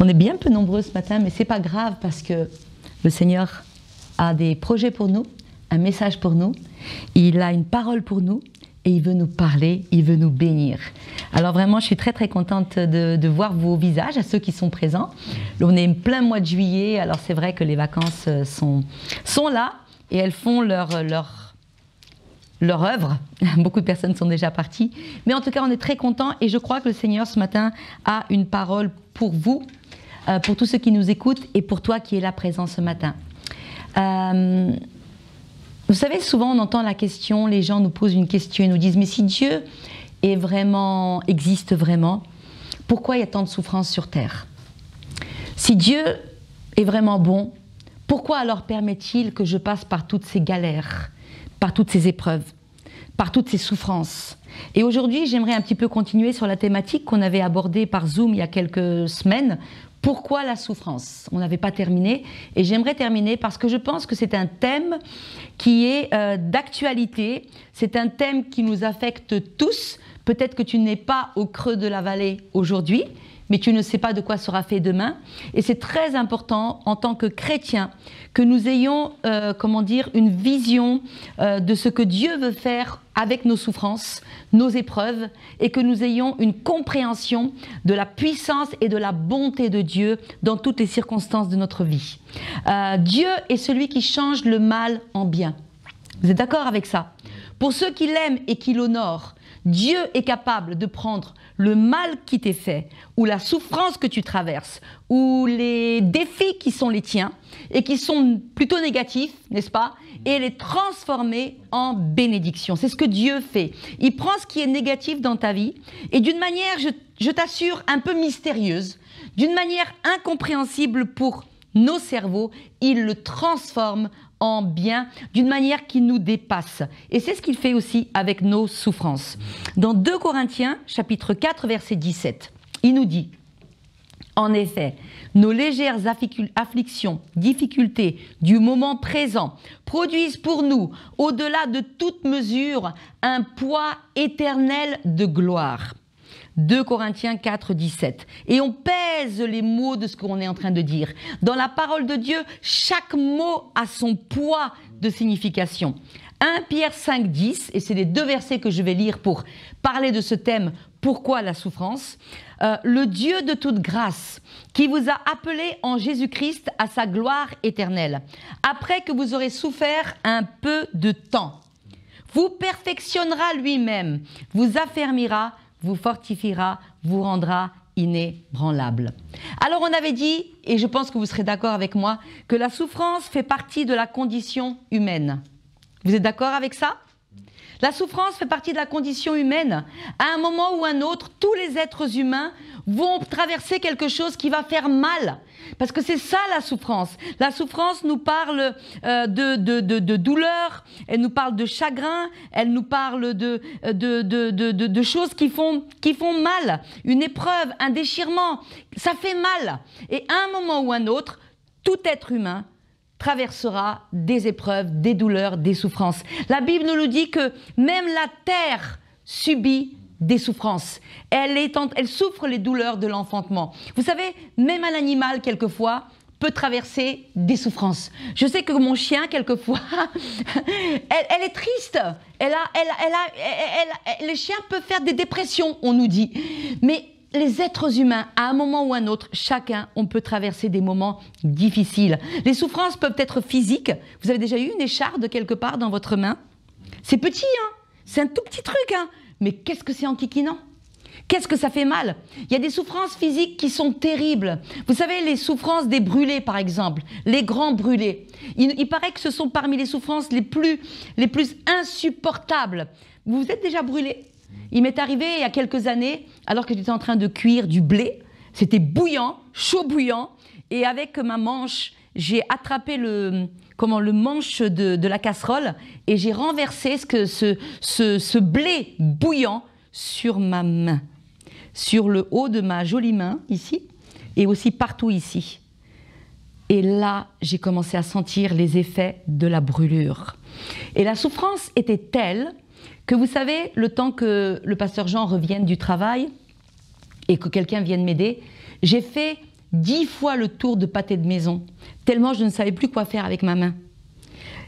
On est bien peu nombreux ce matin, mais ce n'est pas grave parce que le Seigneur a des projets pour nous, un message pour nous, il a une parole pour nous et il veut nous parler, il veut nous bénir. Alors vraiment, je suis très très contente de voir vos visages, à ceux qui sont présents. On est plein mois de juillet, alors c'est vrai que les vacances sont là et elles font leur œuvre. Beaucoup de personnes sont déjà parties. Mais en tout cas, on est très contents et je crois que le Seigneur, ce matin, a une parole pour vous, pour tous ceux qui nous écoutent et pour toi qui es là présent ce matin. Vous savez, souvent on entend la question, les gens nous posent une question et nous disent « Mais si Dieu existe vraiment, pourquoi il y a tant de souffrances sur terre? Si Dieu est vraiment bon, pourquoi alors permet-il que je passe par toutes ces galères, par toutes ces épreuves, par toutes ces souffrances ?» Et aujourd'hui, j'aimerais un petit peu continuer sur la thématique qu'on avait abordée par Zoom il y a quelques semaines. Pourquoi la souffrance? On n'avait pas terminé et j'aimerais terminer parce que je pense que c'est un thème qui est d'actualité, c'est un thème qui nous affecte tous. Peut-être que tu n'es pas au creux de la vallée aujourd'hui, mais tu ne sais pas de quoi sera fait demain. Et c'est très important en tant que chrétiens que nous ayons, une vision de ce que Dieu veut faire avec nos souffrances, nos épreuves, et que nous ayons une compréhension de la puissance et de la bonté de Dieu dans toutes les circonstances de notre vie. Dieu est celui qui change le mal en bien. Vous êtes d'accord avec ça? Pour ceux qui l'aiment et qui l'honorent, Dieu est capable de prendre le mal qui t'est fait, ou la souffrance que tu traverses, ou les défis qui sont les tiens, et qui sont plutôt négatifs, n'est-ce pas? Et les transformer en bénédiction. C'est ce que Dieu fait. Il prend ce qui est négatif dans ta vie, et d'une manière, je t'assure, un peu mystérieuse, d'une manière incompréhensible pour nos cerveaux, il le transforme en bien, d'une manière qui nous dépasse. Et c'est ce qu'il fait aussi avec nos souffrances. Dans 2 Corinthiens, chapitre 4, verset 17, il nous dit « En effet, nos légères afflictions, difficultés du moment présent produisent pour nous, au-delà de toute mesure, un poids éternel de gloire. » 2 Corinthiens 4, 17. Et on pèse les mots de ce qu'on est en train de dire. Dans la parole de Dieu, chaque mot a son poids de signification. 1 Pierre 5, 10, et c'est les 2 versets que je vais lire pour parler de ce thème, pourquoi la souffrance? Le Dieu de toute grâce, qui vous a appelé en Jésus-Christ à sa gloire éternelle, après que vous aurez souffert un peu de temps, vous perfectionnera lui-même, vous affermira, vous fortifiera, vous rendra inébranlable. Alors on avait dit, et je pense que vous serez d'accord avec moi, que la souffrance fait partie de la condition humaine. Vous êtes d'accord avec ça? La souffrance fait partie de la condition humaine. À un moment ou un autre, tous les êtres humains vont traverser quelque chose qui va faire mal. Parce que c'est ça la souffrance. La souffrance nous parle de douleur, elle nous parle de chagrin, elle nous parle de choses qui font mal. Une épreuve, un déchirement, ça fait mal. Et à un moment ou un autre, tout être humain traversera des épreuves, des douleurs, des souffrances. La Bible nous dit que même la terre subit des souffrances. Elle souffre les douleurs de l'enfantement. Vous savez, même un animal, quelquefois, peut traverser des souffrances. Je sais que mon chien, quelquefois, elle est triste. Le chien peut faire des dépressions, on nous dit. Mais les êtres humains, à un moment ou un autre, chacun, on peut traverser des moments difficiles. Les souffrances peuvent être physiques. Vous avez déjà eu une écharde quelque part dans votre main? C'est petit, hein? C'est un tout petit truc, hein? Mais qu'est-ce que c'est enquiquinant? Qu'est-ce que ça fait mal? Il y a des souffrances physiques qui sont terribles. Vous savez, les souffrances des brûlés, par exemple, les grands brûlés. Il paraît que ce sont parmi les souffrances les plus insupportables. Vous vous êtes déjà brûlé? Il m'est arrivé il y a quelques années, alors que j'étais en train de cuire du blé, c'était bouillant, chaud bouillant, et avec ma manche, j'ai attrapé le manche de la casserole et j'ai renversé ce blé bouillant sur ma main, sur le haut de ma jolie main, ici, et aussi partout ici. Et là, j'ai commencé à sentir les effets de la brûlure. Et la souffrance était telle que, vous savez, le temps que le pasteur Jean revienne du travail et que quelqu'un vienne m'aider, j'ai fait 10 fois le tour de pâté de maison, tellement je ne savais plus quoi faire avec ma main.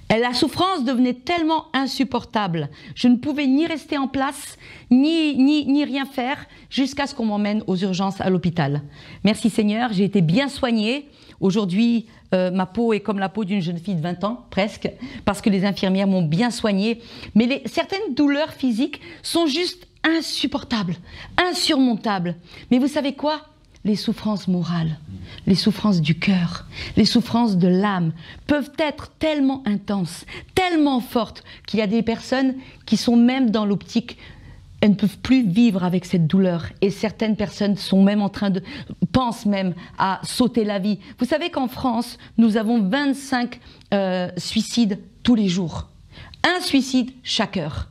Et la souffrance devenait tellement insupportable. Je ne pouvais ni rester en place, ni rien faire, jusqu'à ce qu'on m'emmène aux urgences à l'hôpital. Merci Seigneur, j'ai été bien soignée. Aujourd'hui, ma peau est comme la peau d'une jeune fille de 20 ans, presque, parce que les infirmières m'ont bien soignée. Mais certaines douleurs physiques sont juste insupportables, insurmontables. Mais vous savez quoi ? Les souffrances morales, les souffrances du cœur, les souffrances de l'âme peuvent être tellement intenses, tellement fortes, qu'il y a des personnes qui sont même dans l'optique, elles ne peuvent plus vivre avec cette douleur. Et certaines personnes sont même pensent même à sauter la vie. Vous savez qu'en France, nous avons 25 suicides tous les jours. Un suicide chaque heure.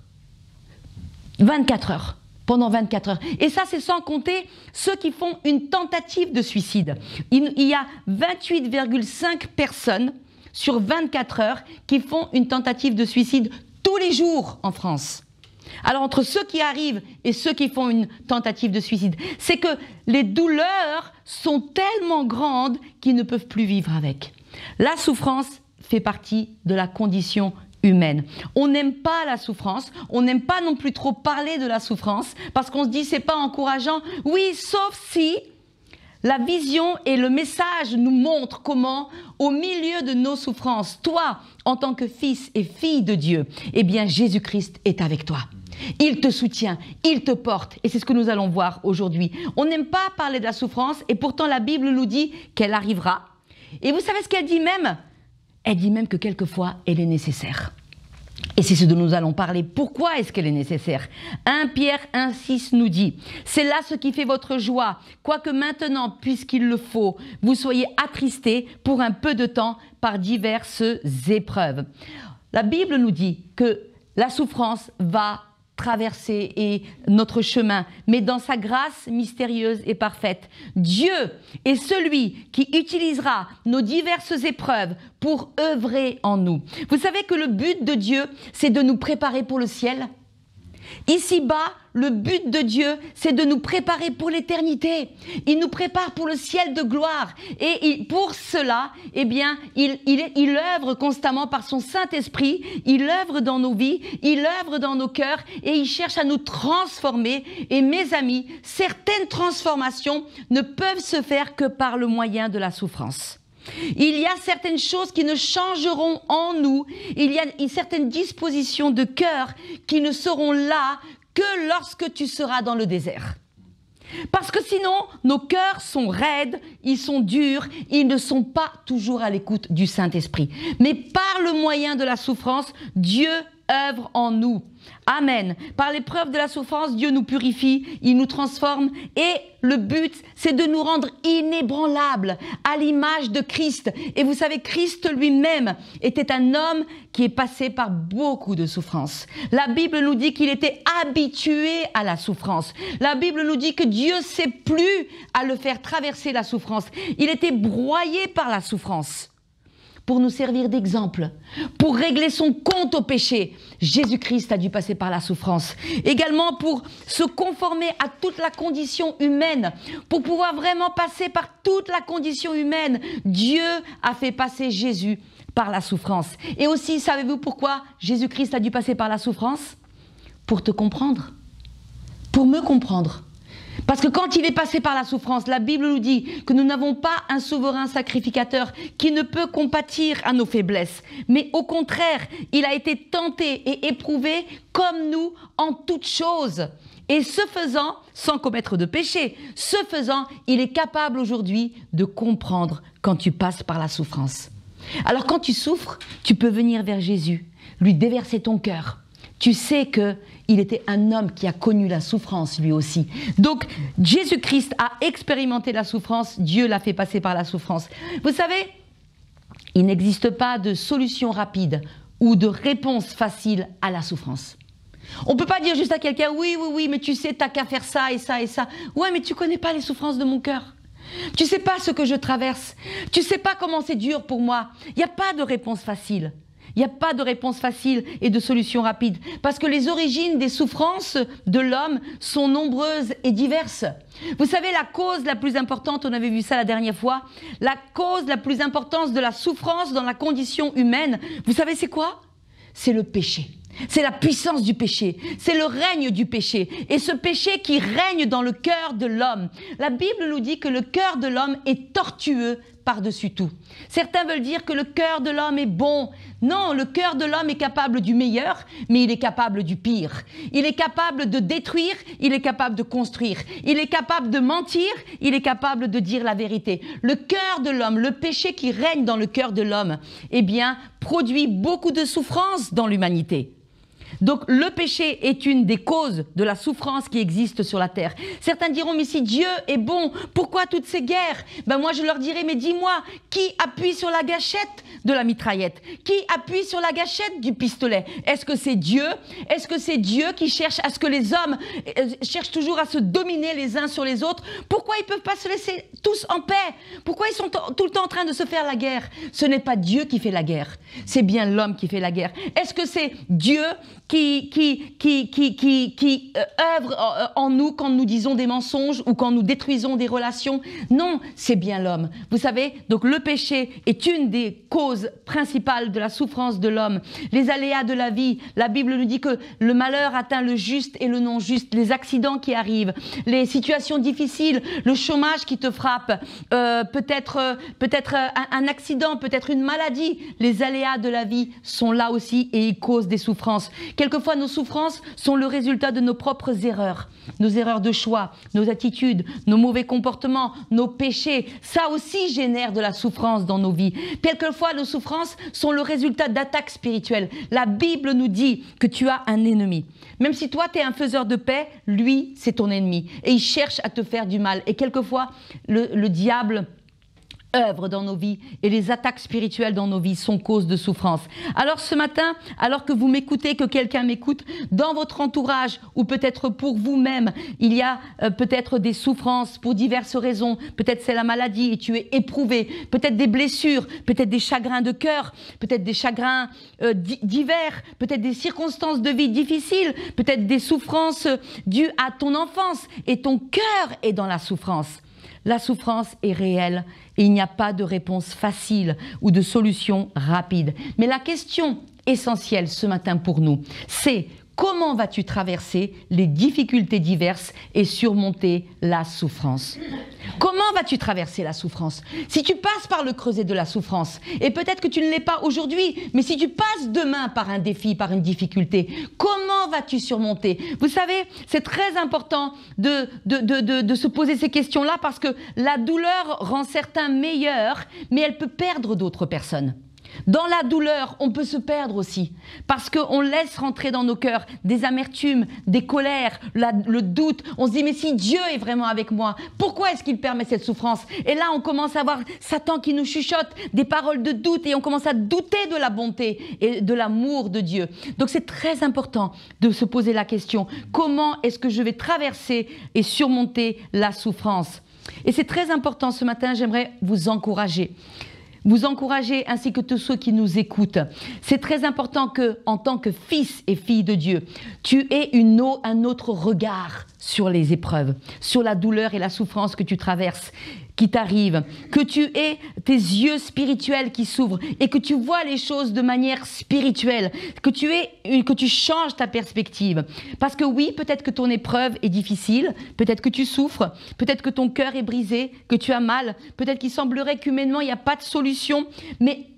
24 heures. Pendant 24 heures. Et ça, c'est sans compter ceux qui font une tentative de suicide. Il y a 28,5 personnes sur 24 heures qui font une tentative de suicide tous les jours en France. Alors, entre ceux qui arrivent et ceux qui font une tentative de suicide, c'est que les douleurs sont tellement grandes qu'ils ne peuvent plus vivre avec. La souffrance fait partie de la condition humaine. On n'aime pas la souffrance, on n'aime pas non plus trop parler de la souffrance parce qu'on se dit c'est pas encourageant. Oui, sauf si la vision et le message nous montrent comment, au milieu de nos souffrances, toi, en tant que fils et fille de Dieu, eh bien Jésus-Christ est avec toi. Il te soutient, il te porte et c'est ce que nous allons voir aujourd'hui. On n'aime pas parler de la souffrance et pourtant la Bible nous dit qu'elle arrivera. Et vous savez ce qu'elle dit même ? Elle dit même que quelquefois, elle est nécessaire. Et c'est ce dont nous allons parler. Pourquoi est-ce qu'elle est nécessaire ? 1 Pierre 1,6 nous dit « C'est là ce qui fait votre joie, quoique maintenant, puisqu'il le faut, vous soyez attristés pour un peu de temps par diverses épreuves. » La Bible nous dit que la souffrance va traverser notre chemin, mais dans sa grâce mystérieuse et parfaite. Dieu est celui qui utilisera nos diverses épreuves pour œuvrer en nous. Vous savez que le but de Dieu, c'est de nous préparer pour le ciel. Ici-bas, le but de Dieu, c'est de nous préparer pour l'éternité. Il nous prépare pour le ciel de gloire. Et pour cela, eh bien, il œuvre constamment par son Saint-Esprit. Il œuvre dans nos vies, il œuvre dans nos cœurs et il cherche à nous transformer. Et mes amis, certaines transformations ne peuvent se faire que par le moyen de la souffrance. Il y a certaines choses qui ne changeront en nous, il y a certaines dispositions de cœur qui ne seront là que lorsque tu seras dans le désert. Parce que sinon, nos cœurs sont raides, ils sont durs, ils ne sont pas toujours à l'écoute du Saint-Esprit. Mais par le moyen de la souffrance, Dieu œuvre en nous. Amen. Par l'épreuve de la souffrance, Dieu nous purifie, il nous transforme et le but, c'est de nous rendre inébranlables à l'image de Christ. Et vous savez, Christ lui-même était un homme qui est passé par beaucoup de souffrances. La Bible nous dit qu'il était habitué à la souffrance. La Bible nous dit que Dieu ne sait plus à le faire traverser la souffrance. Il était broyé par la souffrance. Pour nous servir d'exemple, pour régler son compte au péché, Jésus-Christ a dû passer par la souffrance. Également pour se conformer à toute la condition humaine, pour pouvoir vraiment passer par toute la condition humaine, Dieu a fait passer Jésus par la souffrance. Et aussi, savez-vous pourquoi Jésus-Christ a dû passer par la souffrance ? Pour te comprendre, pour me comprendre. Parce que quand il est passé par la souffrance, la Bible nous dit que nous n'avons pas un souverain sacrificateur qui ne peut compatir à nos faiblesses. Mais au contraire, il a été tenté et éprouvé comme nous en toutes choses. Et ce faisant, sans commettre de péché, ce faisant, il est capable aujourd'hui de comprendre quand tu passes par la souffrance. Alors quand tu souffres, tu peux venir vers Jésus, lui déverser ton cœur. Tu sais qu'il était un homme qui a connu la souffrance lui aussi. Donc, Jésus-Christ a expérimenté la souffrance, Dieu l'a fait passer par la souffrance. Vous savez, il n'existe pas de solution rapide ou de réponse facile à la souffrance. On ne peut pas dire juste à quelqu'un, oui, mais tu sais, t'as qu'à faire ça et ça et ça. Ouais, mais tu ne connais pas les souffrances de mon cœur. Tu ne sais pas ce que je traverse. Tu ne sais pas comment c'est dur pour moi. Il n'y a pas de réponse facile. Il n'y a pas de réponse facile et de solution rapide. Parce que les origines des souffrances de l'homme sont nombreuses et diverses. Vous savez, la cause la plus importante, on avait vu ça la dernière fois, la cause la plus importante de la souffrance dans la condition humaine, vous savez c'est quoi? C'est le péché. C'est la puissance du péché, c'est le règne du péché. Et ce péché qui règne dans le cœur de l'homme. La Bible nous dit que le cœur de l'homme est tortueux par-dessus tout. Certains veulent dire que le cœur de l'homme est bon. Non, le cœur de l'homme est capable du meilleur, mais il est capable du pire. Il est capable de détruire, il est capable de construire. Il est capable de mentir, il est capable de dire la vérité. Le cœur de l'homme, le péché qui règne dans le cœur de l'homme, eh bien, produit beaucoup de souffrance dans l'humanité. Donc le péché est une des causes de la souffrance qui existe sur la terre. Certains diront, mais si Dieu est bon, pourquoi toutes ces guerres? Ben moi je leur dirais, mais dis-moi, qui appuie sur la gâchette de la mitraillette? Qui appuie sur la gâchette du pistolet? Est-ce que c'est Dieu? Est-ce que c'est Dieu qui cherche à ce que les hommes cherchent toujours à se dominer les uns sur les autres? Pourquoi ils ne peuvent pas se laisser tous en paix? Pourquoi ils sont tout le temps en train de se faire la guerre? Ce n'est pas Dieu qui fait la guerre, c'est bien l'homme qui fait la guerre. Est-ce que c'est Dieu qui œuvre en nous quand nous disons des mensonges ou quand nous détruisons des relations? Non, c'est bien l'homme. Vous savez, donc le péché est une des causes principales de la souffrance de l'homme. Les aléas de la vie, la Bible nous dit que le malheur atteint le juste et le non juste, les accidents qui arrivent, les situations difficiles, le chômage qui te frappe, peut-être un accident, peut-être une maladie. Les aléas de la vie sont là aussi et ils causent des souffrances. Quelquefois, nos souffrances sont le résultat de nos propres erreurs, nos erreurs de choix, nos attitudes, nos mauvais comportements, nos péchés. Ça aussi génère de la souffrance dans nos vies. Quelquefois, nos souffrances sont le résultat d'attaques spirituelles. La Bible nous dit que tu as un ennemi. Même si toi, tu es un faiseur de paix, lui, c'est ton ennemi. Et il cherche à te faire du mal. Et quelquefois, le diable œuvre dans nos vies et les attaques spirituelles dans nos vies sont cause de souffrance. Alors ce matin, alors que vous m'écoutez, que quelqu'un m'écoute, dans votre entourage ou peut-être pour vous-même, il y a peut-être des souffrances pour diverses raisons. Peut-être c'est la maladie et tu es éprouvé. Peut-être des blessures, peut-être des chagrins de cœur, peut-être des chagrins divers, peut-être des circonstances de vie difficiles, peut-être des souffrances dues à ton enfance et ton cœur est dans la souffrance. La souffrance est réelle et il n'y a pas de réponse facile ou de solution rapide. Mais la question essentielle ce matin pour nous, c'est comment vas-tu traverser les difficultés diverses et surmonter la souffrance? Comment vas-tu traverser la souffrance? Si tu passes par le creuset de la souffrance, et peut-être que tu ne l'es pas aujourd'hui, mais si tu passes demain par un défi, par une difficulté, comment vas-tu surmonter? Vous savez, c'est très important de se poser ces questions-là parce que la douleur rend certains meilleurs, mais elle peut perdre d'autres personnes. Dans la douleur, on peut se perdre aussi, parce qu'on laisse rentrer dans nos cœurs des amertumes, des colères, le doute. On se dit, mais si Dieu est vraiment avec moi, pourquoi est-ce qu'il permet cette souffrance? Et là, on commence à voir Satan qui nous chuchote des paroles de doute et on commence à douter de la bonté et de l'amour de Dieu. Donc c'est très important de se poser la question, comment est-ce que je vais traverser et surmonter la souffrance? Et c'est très important ce matin, j'aimerais vous encourager ainsi que tous ceux qui nous écoutent. C'est très important que, en tant que fils et fille de Dieu, tu aies un autre regard sur les épreuves, sur la douleur et la souffrance que tu traverses, qui t'arrive, que tu aies tes yeux spirituels qui s'ouvrent et que tu vois les choses de manière spirituelle, que tu changes ta perspective. Parce que oui, peut-être que ton épreuve est difficile, peut-être que tu souffres, peut-être que ton cœur est brisé, que tu as mal, peut-être qu'il semblerait qu'humainement il n'y a pas de solution, mais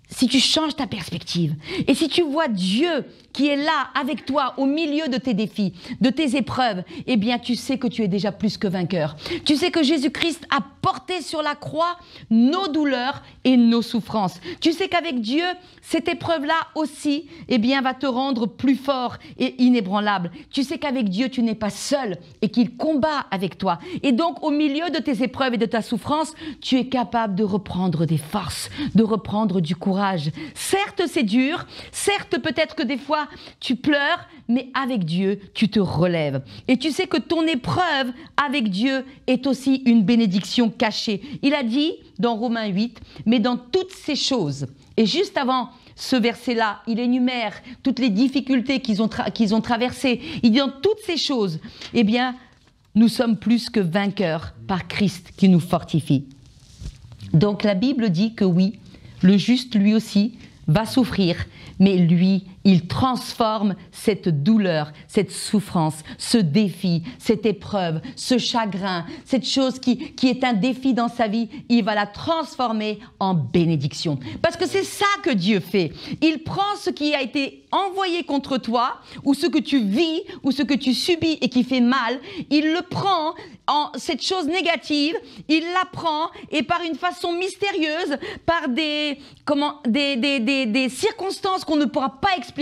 si tu changes ta perspective et si tu vois Dieu qui est là avec toi au milieu de tes défis, de tes épreuves, eh bien tu sais que tu es déjà plus que vainqueur. Tu sais que Jésus-Christ a porté sur la croix nos douleurs et nos souffrances. Tu sais qu'avec Dieu, cette épreuve-là aussi, eh bien va te rendre plus fort et inébranlable. Tu sais qu'avec Dieu, tu n'es pas seul et qu'il combat avec toi. Et donc au milieu de tes épreuves et de ta souffrance, tu es capable de reprendre des forces, de reprendre du courage. Certes, c'est dur, certes, peut-être que des fois, tu pleures, mais avec Dieu, tu te relèves. Et tu sais que ton épreuve avec Dieu est aussi une bénédiction cachée. Il a dit dans Romains 8, mais dans toutes ces choses, et juste avant ce verset-là, il énumère toutes les difficultés qu'ils ont traversées. Il dit dans toutes ces choses, eh bien, nous sommes plus que vainqueurs par Christ qui nous fortifie. Donc la Bible dit que oui, le juste lui aussi va souffrir, mais lui, il transforme cette douleur, cette souffrance, ce défi, cette épreuve, ce chagrin, cette chose qui est un défi dans sa vie, il va la transformer en bénédiction. Parce que c'est ça que Dieu fait. Il prend ce qui a été envoyé contre toi, ou ce que tu vis, ou ce que tu subis et qui fait mal, il le prend en cette chose négative, il la prend et par une façon mystérieuse, par des circonstances qu'on ne pourra pas expliquer,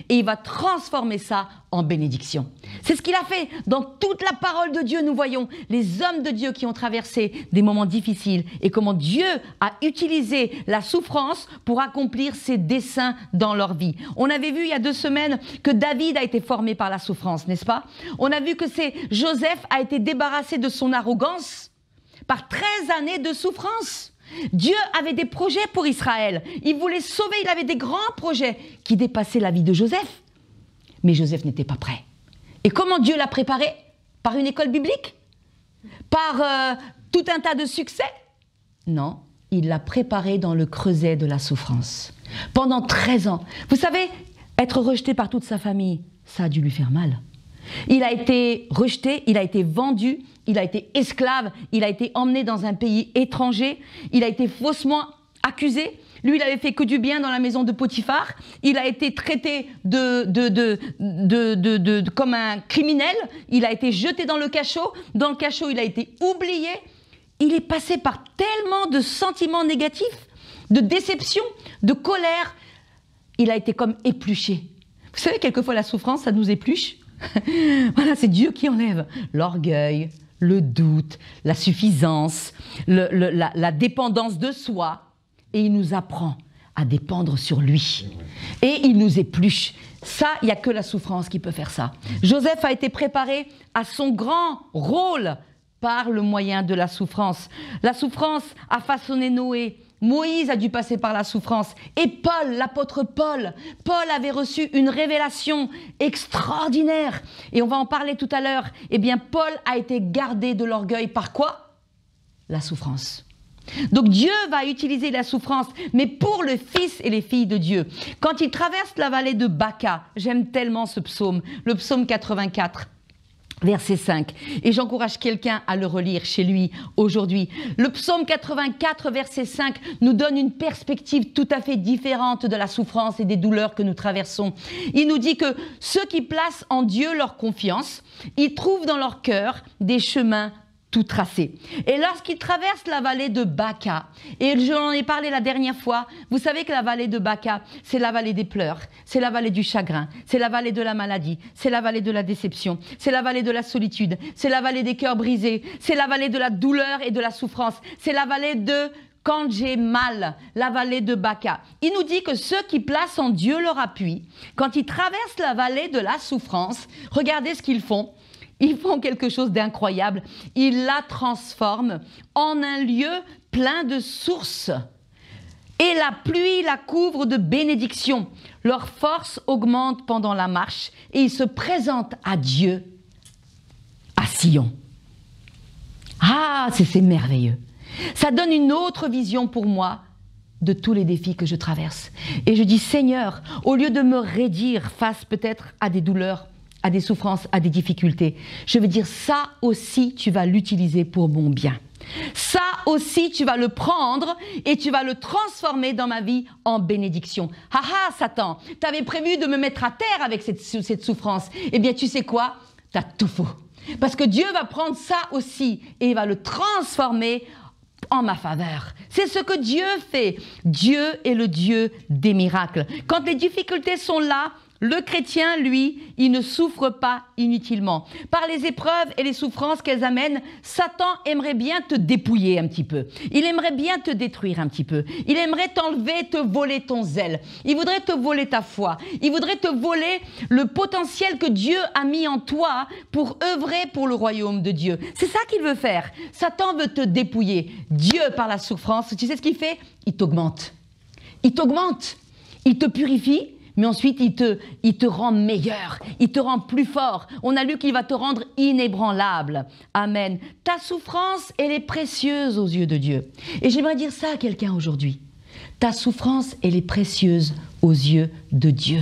et il va transformer ça en bénédiction. C'est ce qu'il a fait. Dans toute la parole de Dieu, nous voyons les hommes de Dieu qui ont traversé des moments difficiles et comment Dieu a utilisé la souffrance pour accomplir ses desseins dans leur vie. On avait vu il y a 2 semaines que David a été formé par la souffrance, n'est-ce pas? On a vu que Joseph a été débarrassé de son arrogance par 13 années de souffrance. Dieu avait des projets pour Israël. Il voulait sauver, il avait des grands projets qui dépassaient la vie de Joseph. Mais Joseph n'était pas prêt. Et comment Dieu l'a préparé? Par une école biblique? Par tout un tas de succès? Non, il l'a préparé dans le creuset de la souffrance. Pendant 13 ans. Vous savez, être rejeté par toute sa famille, ça a dû lui faire mal. Il a été rejeté, il a été vendu, il a été esclave, il a été emmené dans un pays étranger, il a été faussement accusé. Lui, il avait fait que du bien dans la maison de Potiphar. Il a été traité comme un criminel. Il a été jeté dans le cachot. Dans le cachot, il a été oublié. Il est passé par tellement de sentiments négatifs, de déception, de colère. Il a été comme épluché. Vous savez, quelquefois, la souffrance, ça nous épluche. Voilà, c'est Dieu qui enlève l'orgueil, le doute, la suffisance, la dépendance de soi. Et il nous apprend à dépendre sur lui. Et il nous épluche. Ça, il n'y a que la souffrance qui peut faire ça. Joseph a été préparé à son grand rôle par le moyen de la souffrance. La souffrance a façonné Noé. Moïse a dû passer par la souffrance. Et Paul, l'apôtre Paul avait reçu une révélation extraordinaire. Et on va en parler tout à l'heure. Eh bien, Paul a été gardé de l'orgueil par quoi? La souffrance. Donc Dieu va utiliser la souffrance, mais pour le fils et les filles de Dieu. Quand il traverse la vallée de Baca, j'aime tellement ce psaume, le psaume 84. Verset 5. Et j'encourage quelqu'un à le relire chez lui aujourd'hui. Le psaume 84, verset 5, nous donne une perspective tout à fait différente de la souffrance et des douleurs que nous traversons. Il nous dit que ceux qui placent en Dieu leur confiance, ils trouvent dans leur cœur des chemins tout tracé. Et lorsqu'il traverse la vallée de Baca, et je en ai parlé la dernière fois, vous savez que la vallée de Baca, c'est la vallée des pleurs, c'est la vallée du chagrin, c'est la vallée de la maladie, c'est la vallée de la déception, c'est la vallée de la solitude, c'est la vallée des cœurs brisés, c'est la vallée de la douleur et de la souffrance, c'est la vallée de quand j'ai mal, la vallée de Baca. Il nous dit que ceux qui placent en Dieu leur appui, quand ils traversent la vallée de la souffrance, regardez ce qu'ils font. Ils font quelque chose d'incroyable. Ils la transforment en un lieu plein de sources. Et la pluie la couvre de bénédictions. Leur force augmente pendant la marche et ils se présentent à Dieu à Sion. Ah, c'est merveilleux. Ça donne une autre vision pour moi de tous les défis que je traverse. Et je dis, Seigneur, au lieu de me raidir face peut-être à des douleurs, à des souffrances, à des difficultés, je veux dire, ça aussi, tu vas l'utiliser pour mon bien. Ça aussi, tu vas le prendre et tu vas le transformer dans ma vie en bénédiction. Ah ah, Satan, tu avais prévu de me mettre à terre avec cette souffrance. Eh bien, tu sais quoi? Tu as tout faux. Parce que Dieu va prendre ça aussi et il va le transformer en ma faveur. C'est ce que Dieu fait. Dieu est le Dieu des miracles. Quand les difficultés sont là, le chrétien, lui, il ne souffre pas inutilement. Par les épreuves et les souffrances qu'elles amènent, Satan aimerait bien te dépouiller un petit peu. Il aimerait bien te détruire un petit peu. Il aimerait t'enlever, te voler ton zèle. Il voudrait te voler ta foi. Il voudrait te voler le potentiel que Dieu a mis en toi pour œuvrer pour le royaume de Dieu. C'est ça qu'il veut faire. Satan veut te dépouiller. Dieu, par la souffrance, tu sais ce qu'il fait? Il t'augmente. Il t'augmente. Il te purifie, mais ensuite il te rend meilleur, il te rend plus fort. On a lu qu'il va te rendre inébranlable. Amen. Ta souffrance, elle est précieuse aux yeux de Dieu. Et j'aimerais dire ça à quelqu'un aujourd'hui. Ta souffrance, elle est précieuse aux yeux de Dieu.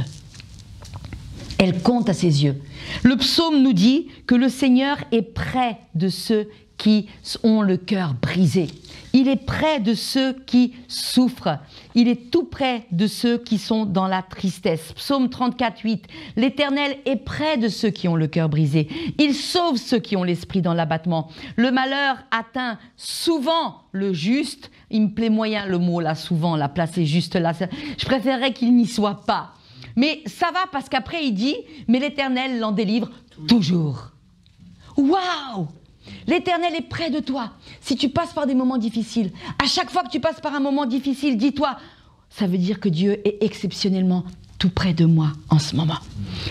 Elle compte à ses yeux. Le psaume nous dit que le Seigneur est près de ceux qui ont le cœur brisé. Il est près de ceux qui souffrent. Il est tout près de ceux qui sont dans la tristesse. Psaume 34, 8. L'Éternel est près de ceux qui ont le cœur brisé. Il sauve ceux qui ont l'esprit dans l'abattement. Le malheur atteint souvent le juste. Il me plaît moyen le mot là, souvent, la place est juste là. Je préférerais qu'il n'y soit pas. Mais ça va parce qu'après il dit, mais l'Éternel l'en délivre toujours. Waouh! L'Éternel est près de toi. Si tu passes par des moments difficiles, à chaque fois que tu passes par un moment difficile, dis-toi, ça veut dire que Dieu est exceptionnellement tout près de moi en ce moment.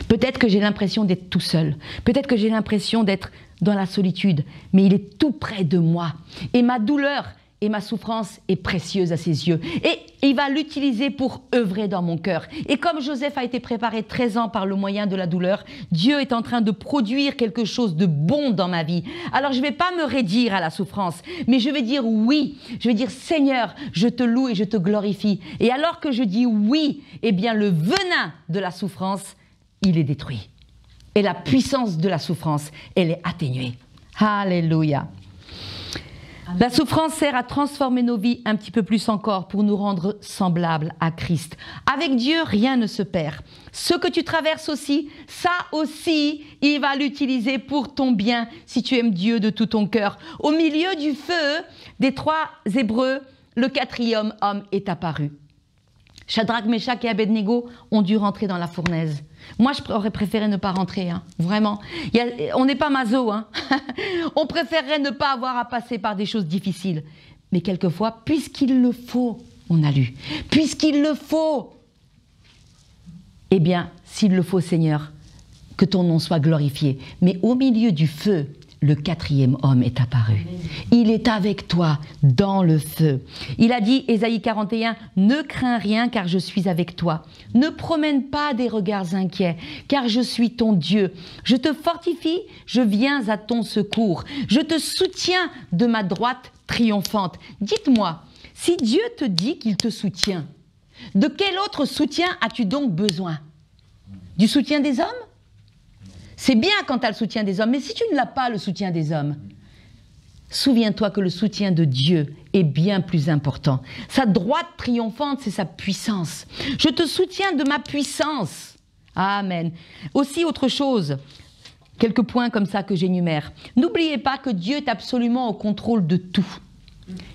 Peut-être que j'ai l'impression d'être tout seul. Peut-être que j'ai l'impression d'être dans la solitude. Mais il est tout près de moi. Et ma douleur et ma souffrance est précieuse à ses yeux. Et il va l'utiliser pour œuvrer dans mon cœur. Et comme Joseph a été préparé 13 ans par le moyen de la douleur, Dieu est en train de produire quelque chose de bon dans ma vie. Alors je ne vais pas me raidir à la souffrance, mais je vais dire oui. Je vais dire Seigneur, je te loue et je te glorifie. Et alors que je dis oui, eh bien le venin de la souffrance, il est détruit. Et la puissance de la souffrance, elle est atténuée. Alléluia. La souffrance sert à transformer nos vies un petit peu plus encore pour nous rendre semblables à Christ. Avec Dieu, rien ne se perd. Ce que tu traverses aussi, ça aussi, il va l'utiliser pour ton bien si tu aimes Dieu de tout ton cœur. Au milieu du feu des 3 Hébreux, le 4e homme est apparu. Shadrach, Meshach et Abednego ont dû rentrer dans la fournaise. Moi, j'aurais préféré ne pas rentrer, hein, vraiment. On n'est pas maso, hein. On préférerait ne pas avoir à passer par des choses difficiles. Mais quelquefois, puisqu'il le faut, on a lu, puisqu'il le faut, eh bien, s'il le faut, Seigneur, que ton nom soit glorifié. Mais au milieu du feu, le 4e homme est apparu. Il est avec toi dans le feu. Il a dit, Ésaïe 41, « Ne crains rien car je suis avec toi. Ne promène pas des regards inquiets car je suis ton Dieu. Je te fortifie, je viens à ton secours. Je te soutiens de ma droite triomphante. » Dites-moi, si Dieu te dit qu'il te soutient, de quel autre soutien as-tu donc besoin? Du soutien des hommes? C'est bien quand tu as le soutien des hommes, mais si tu ne l'as pas, le soutien des hommes, souviens-toi que le soutien de Dieu est bien plus important. Sa droite triomphante, c'est sa puissance. Je te soutiens de ma puissance. Amen. Aussi, autre chose, quelques points comme ça que j'énumère. N'oubliez pas que Dieu est absolument au contrôle de tout.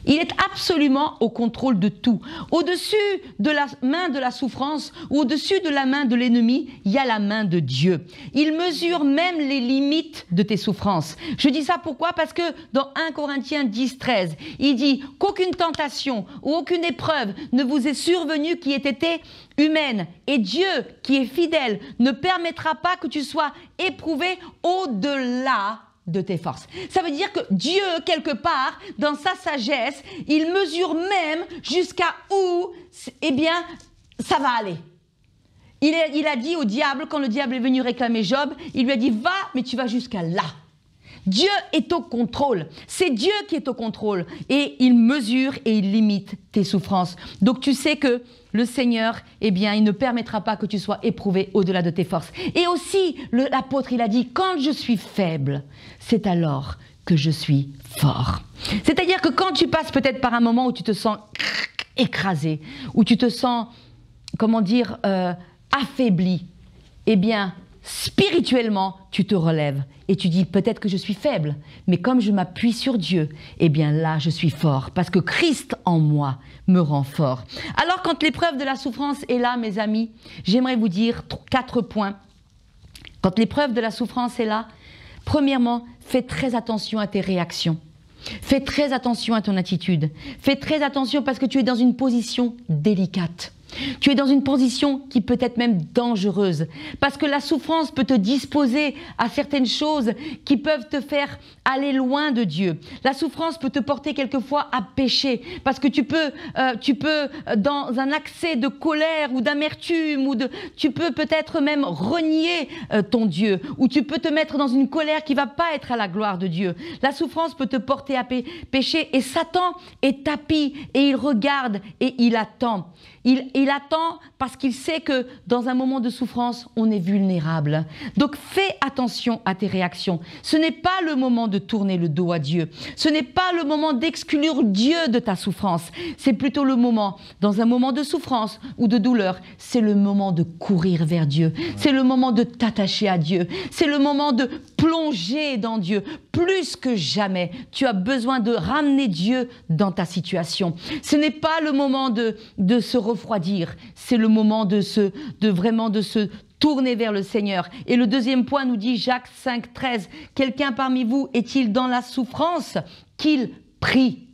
Il est absolument au contrôle de tout. Au-dessus de la main de la souffrance ou au-dessus de la main de l'ennemi, il y a la main de Dieu. Il mesure même les limites de tes souffrances. Je dis ça pourquoi? Parce que dans 1 Corinthiens 10, 13, il dit qu'aucune tentation ou aucune épreuve ne vous est survenue qui ait été humaine. Et Dieu, qui est fidèle, ne permettra pas que tu sois éprouvé au-delà de tes forces. Ça veut dire que Dieu, quelque part, dans sa sagesse, il mesure même jusqu'à où, eh bien, ça va aller. Il a dit au diable, quand le diable est venu réclamer Job, il lui a dit, va, mais tu vas jusqu'à là. Dieu est au contrôle. C'est Dieu qui est au contrôle. Et il mesure et il limite tes souffrances. Donc tu sais que le Seigneur, eh bien, il ne permettra pas que tu sois éprouvé au-delà de tes forces. Et aussi, l'apôtre, il a dit, quand je suis faible, c'est alors que je suis fort. C'est-à-dire que quand tu passes peut-être par un moment où tu te sens écrasé, où tu te sens, comment dire, affaibli, eh bien, spirituellement, tu te relèves et tu dis peut-être que je suis faible, mais comme je m'appuie sur Dieu, eh bien là, je suis fort parce que Christ en moi me rend fort. Alors, quand l'épreuve de la souffrance est là, mes amis, j'aimerais vous dire 4 points. Quand l'épreuve de la souffrance est là, premièrement, fais très attention à tes réactions. Fais très attention à ton attitude. Fais très attention parce que tu es dans une position délicate. Tu es dans une position qui peut être même dangereuse, parce que la souffrance peut te disposer à certaines choses qui peuvent te faire aller loin de Dieu. La souffrance peut te porter quelquefois à pécher, parce que tu peux dans un accès de colère ou d'amertume, tu peux peut-être même renier ton Dieu, ou tu peux te mettre dans une colère qui va pas être à la gloire de Dieu. La souffrance peut te porter à pécher, et Satan est tapis, et il regarde, et il attend. Il attend parce qu'il sait que dans un moment de souffrance, on est vulnérable. Donc fais attention à tes réactions. Ce n'est pas le moment de tourner le dos à Dieu. Ce n'est pas le moment d'exclure Dieu de ta souffrance. C'est plutôt le moment, dans un moment de souffrance ou de douleur, c'est le moment de courir vers Dieu. C'est le moment de t'attacher à Dieu. C'est le moment de plonger dans Dieu. Plus que jamais, tu as besoin de ramener Dieu dans ta situation. Ce n'est pas le moment de se refroidir, c'est le moment de vraiment se tourner vers le Seigneur. Et le deuxième point nous dit Jacques 5, 13, quelqu'un parmi vous est-il dans la souffrance? Qu'il prie.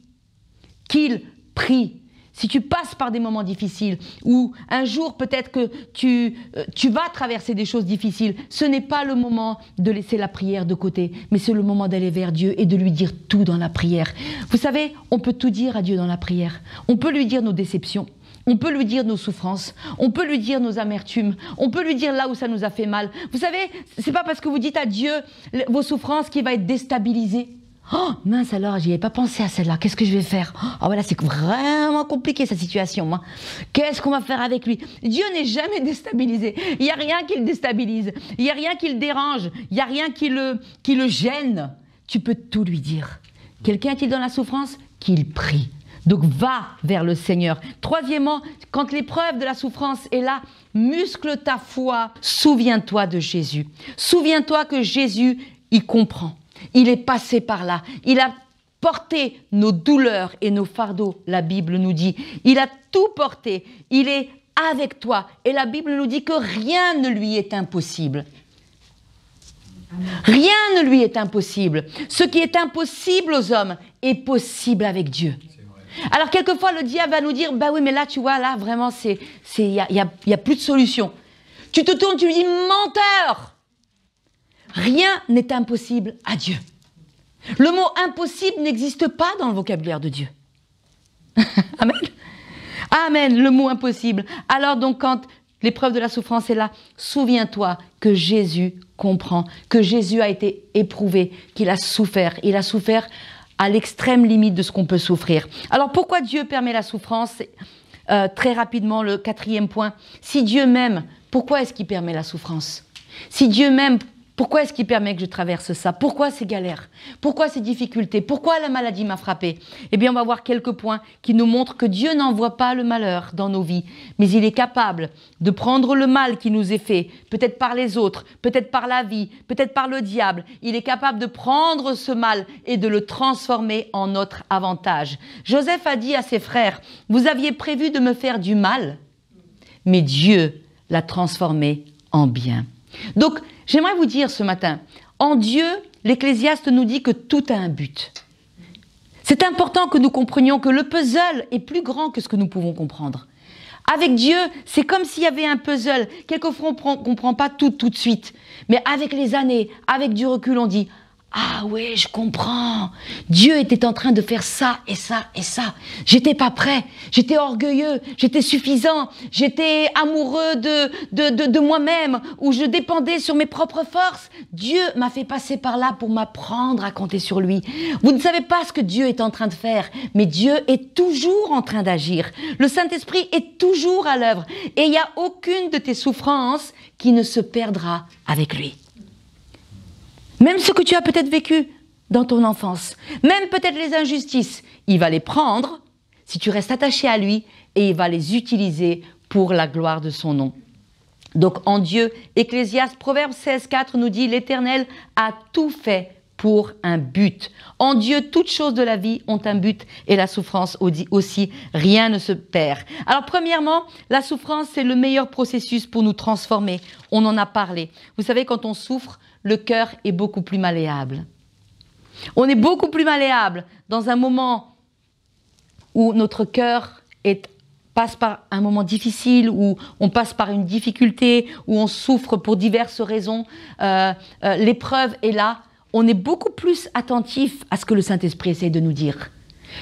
Qu'il prie. Si tu passes par des moments difficiles, ou un jour peut-être que tu vas traverser des choses difficiles, ce n'est pas le moment de laisser la prière de côté, mais c'est le moment d'aller vers Dieu et de lui dire tout dans la prière. Vous savez, on peut tout dire à Dieu dans la prière. On peut lui dire nos déceptions. On peut lui dire nos souffrances, on peut lui dire nos amertumes, on peut lui dire là où ça nous a fait mal. Vous savez, c'est pas parce que vous dites à Dieu vos souffrances qu'il va être déstabilisé. Oh mince alors, j'y avais pas pensé à celle-là, qu'est-ce que je vais faire? Oh voilà, c'est vraiment compliqué cette situation. Hein. Qu'est-ce qu'on va faire avec lui? Dieu n'est jamais déstabilisé, il n'y a rien qui le déstabilise, il n'y a rien qui le dérange, il n'y a rien qui le gêne. Tu peux tout lui dire. Quelqu'un est-il dans la souffrance? Qu'il prie. Donc va vers le Seigneur. Troisièmement, quand l'épreuve de la souffrance est là, muscle ta foi, souviens-toi de Jésus. Souviens-toi que Jésus, il comprend. Il est passé par là. Il a porté nos douleurs et nos fardeaux, la Bible nous dit. Il a tout porté. Il est avec toi. Et la Bible nous dit que rien ne lui est impossible. Rien ne lui est impossible. Ce qui est impossible aux hommes est possible avec Dieu. Alors quelquefois le diable va nous dire bah oui mais là tu vois là vraiment il y a plus de solution. Tu te tournes, tu lui dis menteur. Rien n'est impossible à Dieu. Le mot impossible n'existe pas dans le vocabulaire de Dieu. Amen. Amen, le mot impossible. Alors donc quand l'épreuve de la souffrance est là, souviens-toi que Jésus comprend, que Jésus a été éprouvé, qu'il a souffert. Il a souffert à l'extrême limite de ce qu'on peut souffrir. Alors pourquoi Dieu permet la souffrance? Très rapidement, le quatrième point. Si Dieu m'aime, pourquoi est-ce qu'il permet la souffrance? Si Dieu m'aime, pourquoi est-ce qu'il permet que je traverse ça? Pourquoi ces galères? Pourquoi ces difficultés? Pourquoi la maladie m'a frappé? Eh bien, on va voir quelques points qui nous montrent que Dieu n'envoie pas le malheur dans nos vies, mais il est capable de prendre le mal qui nous est fait, peut-être par les autres, peut-être par la vie, peut-être par le diable. Il est capable de prendre ce mal et de le transformer en notre avantage. Joseph a dit à ses frères, « Vous aviez prévu de me faire du mal, mais Dieu l'a transformé en bien. » Donc, j'aimerais vous dire ce matin, en Dieu, l'Ecclésiaste nous dit que tout a un but. C'est important que nous comprenions que le puzzle est plus grand que ce que nous pouvons comprendre. Avec Dieu, c'est comme s'il y avait un puzzle. Quelquefois, on ne comprend pas tout de suite. Mais avec les années, avec du recul, on dit « Ah oui, je comprends. Dieu était en train de faire ça et ça et ça. J'étais pas prêt. J'étais orgueilleux. J'étais suffisant. J'étais amoureux de moi-même ou je dépendais sur mes propres forces. Dieu m'a fait passer par là pour m'apprendre à compter sur lui. Vous ne savez pas ce que Dieu est en train de faire, mais Dieu est toujours en train d'agir. Le Saint-Esprit est toujours à l'œuvre et il n'y a aucune de tes souffrances qui ne se perdra avec lui. Même ce que tu as peut-être vécu dans ton enfance, même peut-être les injustices, il va les prendre si tu restes attaché à lui et il va les utiliser pour la gloire de son nom. Donc en Dieu, Ecclésiaste, Proverbe 16,4 nous dit « L'Éternel a tout fait pour un but. En Dieu, toutes choses de la vie ont un but et la souffrance aussi, rien ne se perd. » Alors premièrement, la souffrance, c'est le meilleur processus pour nous transformer. On en a parlé. Vous savez, quand on souffre, le cœur est beaucoup plus malléable. On est beaucoup plus malléable dans un moment où notre cœur est passe par un moment difficile, où on passe par une difficulté, où on souffre pour diverses raisons, l'épreuve est là, on est beaucoup plus attentif à ce que le Saint-Esprit essaie de nous dire.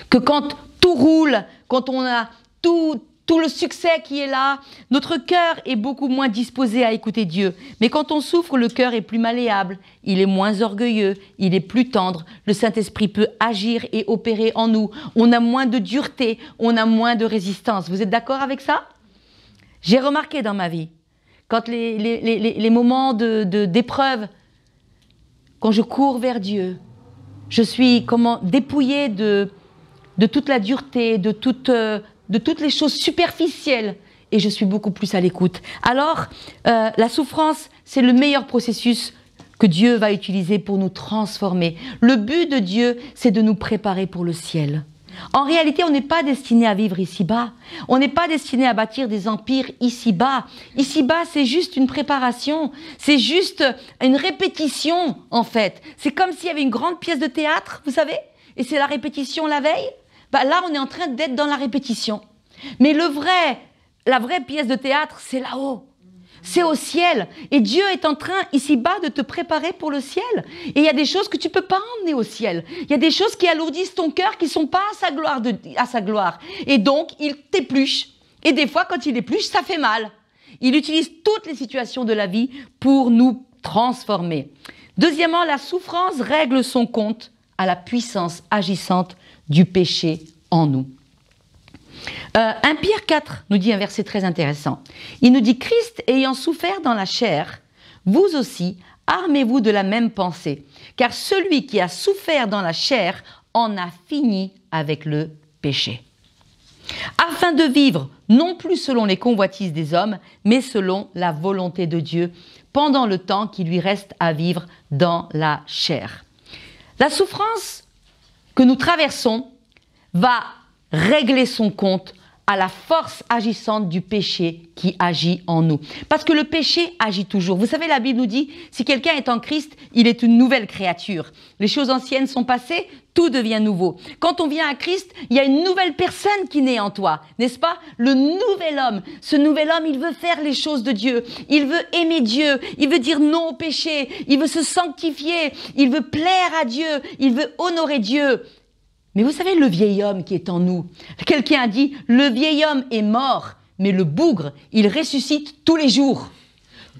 Que quand tout roule, quand on a tout le succès qui est là, notre cœur est beaucoup moins disposé à écouter Dieu. Mais quand on souffre, le cœur est plus malléable, il est moins orgueilleux, il est plus tendre. Le Saint-Esprit peut agir et opérer en nous. On a moins de dureté, on a moins de résistance. Vous êtes d'accord avec ça? J'ai remarqué dans ma vie, quand les moments d'épreuve, quand je cours vers Dieu, je suis dépouillée de toute la dureté, de toutes les choses superficielles, et je suis beaucoup plus à l'écoute. Alors, la souffrance, c'est le meilleur processus que Dieu va utiliser pour nous transformer. Le but de Dieu, c'est de nous préparer pour le ciel. En réalité, on n'est pas destiné à vivre ici-bas. On n'est pas destiné à bâtir des empires ici-bas. Ici-bas, c'est juste une préparation. C'est juste une répétition, en fait. C'est comme s'il y avait une grande pièce de théâtre, vous savez, et c'est la répétition la veille. Là, on est en train d'être dans la répétition. Mais la vraie pièce de théâtre, c'est là-haut. C'est au ciel. Et Dieu est en train, ici-bas, de te préparer pour le ciel. Et il y a des choses que tu ne peux pas emmener au ciel. Il y a des choses qui alourdissent ton cœur, qui ne sont pas à sa gloire. Et donc, il t'épluche. Et des fois, quand il épluche, ça fait mal. Il utilise toutes les situations de la vie pour nous transformer. Deuxièmement, la souffrance règle son compte à la puissance agissante du péché en nous. 1 Pierre 4 nous dit un verset très intéressant. Il nous dit « Christ ayant souffert dans la chair, vous aussi, armez-vous de la même pensée, car celui qui a souffert dans la chair en a fini avec le péché. Afin de vivre non plus selon les convoitises des hommes, mais selon la volonté de Dieu, pendant le temps qui lui reste à vivre dans la chair. » La souffrance que nous traversons va régler son compte à la force agissante du péché qui agit en nous. Parce que le péché agit toujours. Vous savez, la Bible nous dit, si quelqu'un est en Christ, il est une nouvelle créature. Les choses anciennes sont passées, tout devient nouveau. Quand on vient à Christ, il y a une nouvelle personne qui naît en toi, n'est-ce pas? Le nouvel homme. Ce nouvel homme, il veut faire les choses de Dieu. Il veut aimer Dieu. Il veut dire non au péché. Il veut se sanctifier. Il veut plaire à Dieu. Il veut honorer Dieu. Mais vous savez, le vieil homme qui est en nous, quelqu'un a dit, le vieil homme est mort, mais le bougre, il ressuscite tous les jours.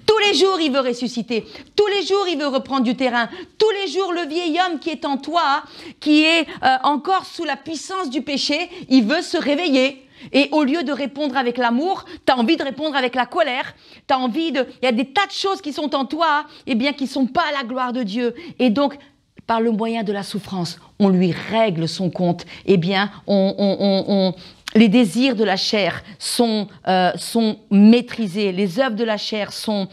Tous les jours, il veut ressusciter. Tous les jours, il veut reprendre du terrain. Tous les jours, le vieil homme qui est en toi, qui est encore sous la puissance du péché, il veut se réveiller. Et au lieu de répondre avec l'amour, tu as envie de répondre avec la colère. Il y a des tas de choses qui sont en toi, eh bien, qui ne sont pas à la gloire de Dieu. Et donc, par le moyen de la souffrance, on lui règle son compte. Eh bien, les désirs de la chair sont maîtrisés, les œuvres de la chair sont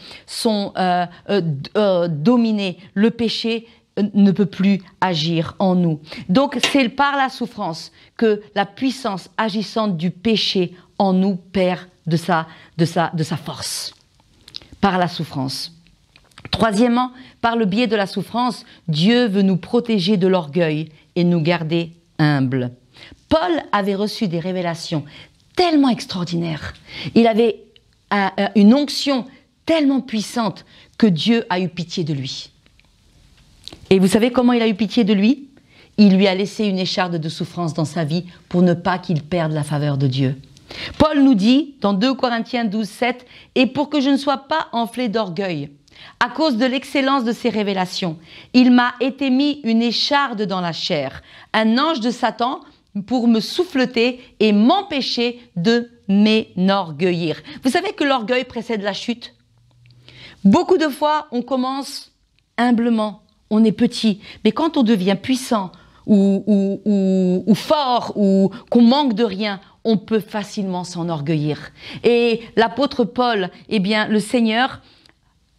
dominées. Le péché ne peut plus agir en nous. Donc, c'est par la souffrance que la puissance agissante du péché en nous perd de sa force. Par la souffrance. Troisièmement, par le biais de la souffrance, Dieu veut nous protéger de l'orgueil et nous garder humbles. Paul avait reçu des révélations tellement extraordinaires. Il avait une onction tellement puissante que Dieu a eu pitié de lui. Et vous savez comment il a eu pitié de lui? Il lui a laissé une écharde de souffrance dans sa vie pour ne pas qu'il perde la faveur de Dieu. Paul nous dit, dans 2 Corinthiens 12, 7, « Et pour que je ne sois pas enflé d'orgueil, à cause de l'excellence de ses révélations, il m'a été mis une écharde dans la chair, un ange de Satan pour me souffleter et m'empêcher de m'enorgueillir. » Vous savez que l'orgueil précède la chute? Beaucoup de fois, on commence humblement, on est petit, mais quand on devient puissant ou fort ou qu'on manque de rien, on peut facilement s'enorgueillir. Et l'apôtre Paul, eh bien, le Seigneur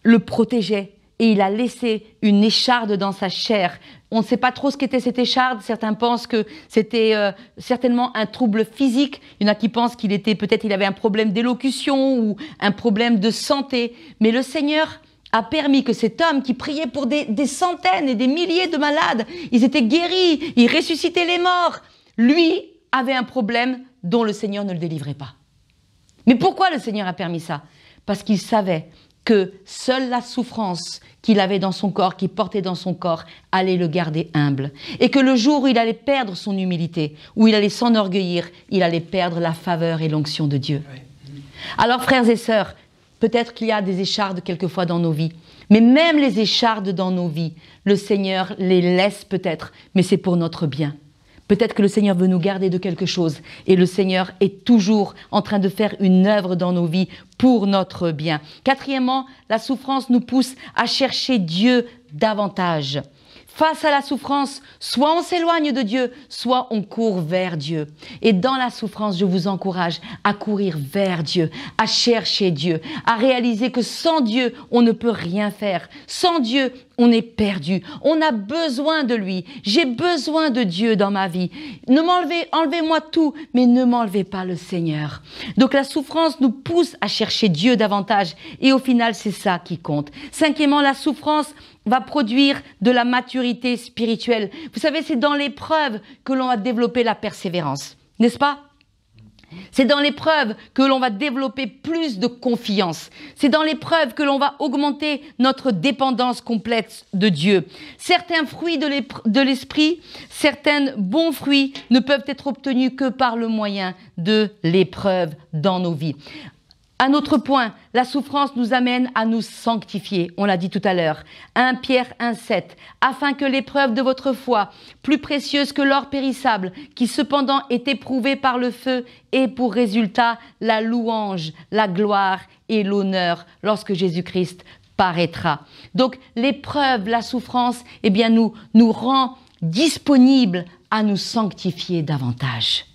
le protégeait et il a laissé une écharde dans sa chair. On ne sait pas trop ce qu'était cette écharde. Certains pensent que c'était certainement un trouble physique. Il y en a qui pensent qu'il avait un problème d'élocution ou un problème de santé. Mais le Seigneur a permis que cet homme qui priait pour des centaines et des milliers de malades, ils étaient guéris, ils ressuscitaient les morts. Lui avait un problème dont le Seigneur ne le délivrait pas. Mais pourquoi le Seigneur a permis ça? Parce qu'il savait que seule la souffrance qu'il avait dans son corps, qu'il portait dans son corps, allait le garder humble. Et que le jour où il allait perdre son humilité, où il allait s'enorgueillir, il allait perdre la faveur et l'onction de Dieu. Oui. Alors, frères et sœurs, peut-être qu'il y a des échardes quelquefois dans nos vies, mais même les échardes dans nos vies, le Seigneur les laisse peut-être, mais c'est pour notre bien. Peut-être que le Seigneur veut nous garder de quelque chose et le Seigneur est toujours en train de faire une œuvre dans nos vies pour notre bien. Quatrièmement, la souffrance nous pousse à chercher Dieu davantage. Face à la souffrance, soit on s'éloigne de Dieu, soit on court vers Dieu. Et dans la souffrance, je vous encourage à courir vers Dieu, à chercher Dieu, à réaliser que sans Dieu, on ne peut rien faire. Sans Dieu, on est perdu. On a besoin de lui. J'ai besoin de Dieu dans ma vie. Enlevez-moi tout, mais ne m'enlevez pas le Seigneur. Donc la souffrance nous pousse à chercher Dieu davantage. Et au final, c'est ça qui compte. Cinquièmement, la souffrance va produire de la maturité spirituelle. Vous savez, c'est dans l'épreuve que l'on va développer la persévérance, n'est-ce pas? C'est dans l'épreuve que l'on va développer plus de confiance. C'est dans l'épreuve que l'on va augmenter notre dépendance complète de Dieu. Certains fruits de l'esprit, certains bons fruits ne peuvent être obtenus que par le moyen de l'épreuve dans nos vies. Un autre point, la souffrance nous amène à nous sanctifier, on l'a dit tout à l'heure. 1 Pierre 1,7, afin que l'épreuve de votre foi, plus précieuse que l'or périssable, qui cependant est éprouvé par le feu, ait pour résultat la louange, la gloire et l'honneur lorsque Jésus-Christ paraîtra. Donc l'épreuve, la souffrance, eh bien nous rend disponibles à nous sanctifier davantage.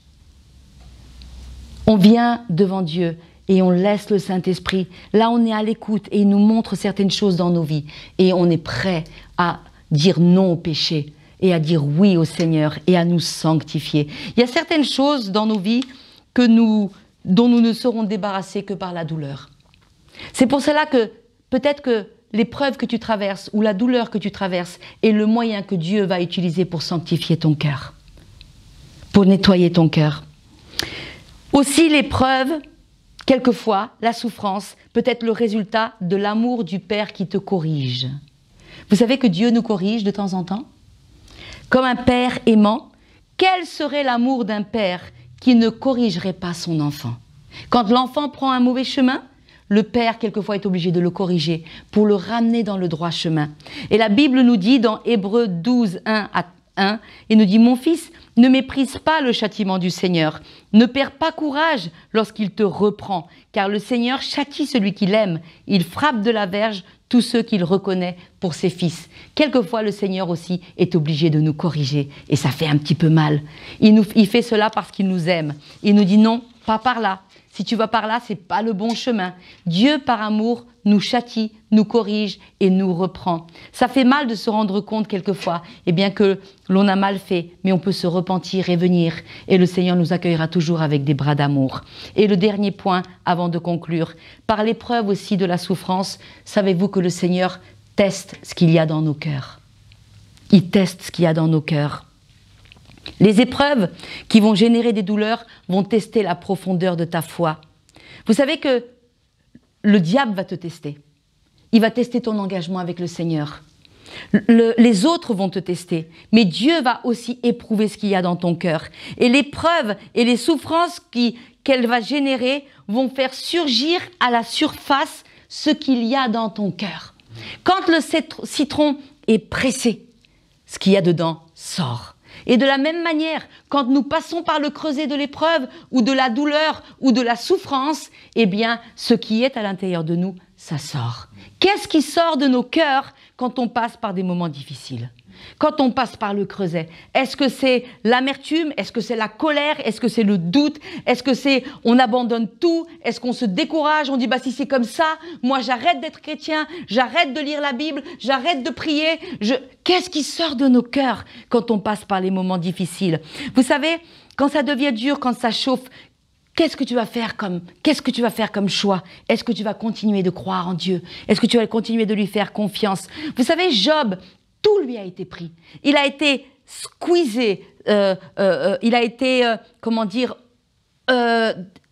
On vient devant Dieu et on laisse le Saint-Esprit. Là, on est à l'écoute et il nous montre certaines choses dans nos vies. Et on est prêt à dire non au péché et à dire oui au Seigneur et à nous sanctifier. Il y a certaines choses dans nos vies dont nous ne serons débarrassés que par la douleur. C'est pour cela que peut-être que l'épreuve que tu traverses ou la douleur que tu traverses est le moyen que Dieu va utiliser pour sanctifier ton cœur, pour nettoyer ton cœur. Aussi l'épreuve, quelquefois, la souffrance peut être le résultat de l'amour du Père qui te corrige. Vous savez que Dieu nous corrige de temps en temps? Comme un père aimant, quel serait l'amour d'un père qui ne corrigerait pas son enfant? Quand l'enfant prend un mauvais chemin, le père, quelquefois, est obligé de le corriger pour le ramener dans le droit chemin. Et la Bible nous dit dans Hébreux 12, 1, il nous dit « Mon fils, ne méprise pas le châtiment du Seigneur. Ne perds pas courage lorsqu'il te reprend, car le Seigneur châtie celui qu'il aime. Il frappe de la verge tous ceux qu'il reconnaît pour ses fils. » Quelquefois, le Seigneur aussi est obligé de nous corriger, et ça fait un petit peu mal. Il fait cela parce qu'il nous aime. Il nous dit « Non, pas par là. Si tu vas par là, c'est pas le bon chemin. » Dieu, par amour, nous châtie, nous corrige et nous reprend. Ça fait mal de se rendre compte quelquefois, eh bien que l'on a mal fait, mais on peut se repentir et venir. Et le Seigneur nous accueillera toujours avec des bras d'amour. Et le dernier point, avant de conclure, par l'épreuve aussi de la souffrance, savez-vous que le Seigneur teste ce qu'il y a dans nos cœurs? Il teste ce qu'il y a dans nos cœurs. Les épreuves qui vont générer des douleurs vont tester la profondeur de ta foi. Vous savez que le diable va te tester. Il va tester ton engagement avec le Seigneur. Les autres vont te tester, mais Dieu va aussi éprouver ce qu'il y a dans ton cœur. Et l'épreuve et les souffrances qu'elle va générer vont faire surgir à la surface ce qu'il y a dans ton cœur. Quand le citron est pressé, ce qu'il y a dedans sort. Et de la même manière, quand nous passons par le creuset de l'épreuve ou de la douleur ou de la souffrance, eh bien, ce qui est à l'intérieur de nous, ça sort. Qu'est-ce qui sort de nos cœurs quand on passe par des moments difficiles? Quand on passe par le creuset? Est-ce que c'est l'amertume? Est-ce que c'est la colère? Est-ce que c'est le doute? Est-ce que c'est on abandonne tout? Est-ce qu'on se décourage? On dit si c'est comme ça, moi j'arrête d'être chrétien, j'arrête de lire la Bible, j'arrête de prier. Qu'est-ce qui sort de nos cœurs quand on passe par les moments difficiles? Vous savez, quand ça devient dur, quand ça chauffe, qu'est-ce que tu vas faire comme choix? Est-ce que tu vas continuer de croire en Dieu? Est-ce que tu vas continuer de lui faire confiance? Vous savez, Job, tout lui a été pris. Il a été squeezé, il a été,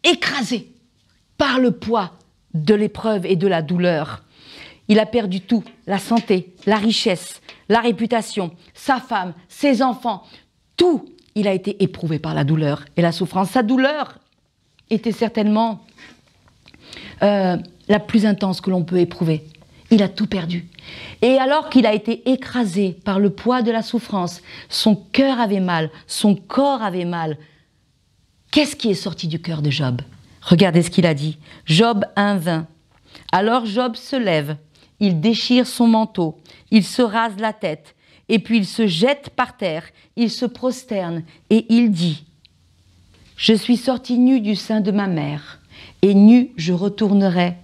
écrasé. par le poids de l'épreuve et de la douleur. Il a perdu tout, la santé, la richesse, la réputation, sa femme, ses enfants, tout. Il a été éprouvé par la douleur et la souffrance. Sa douleur était certainement la plus intense que l'on peut éprouver. Il a tout perdu. Et alors qu'il a été écrasé par le poids de la souffrance, son cœur avait mal, son corps avait mal. Qu'est-ce qui est sorti du cœur de Job? Regardez ce qu'il a dit. Job 1:20. Alors Job se lève, il déchire son manteau, il se rase la tête, et puis il se jette par terre, il se prosterne, et il dit « Je suis sorti nu du sein de ma mère, et nu je retournerai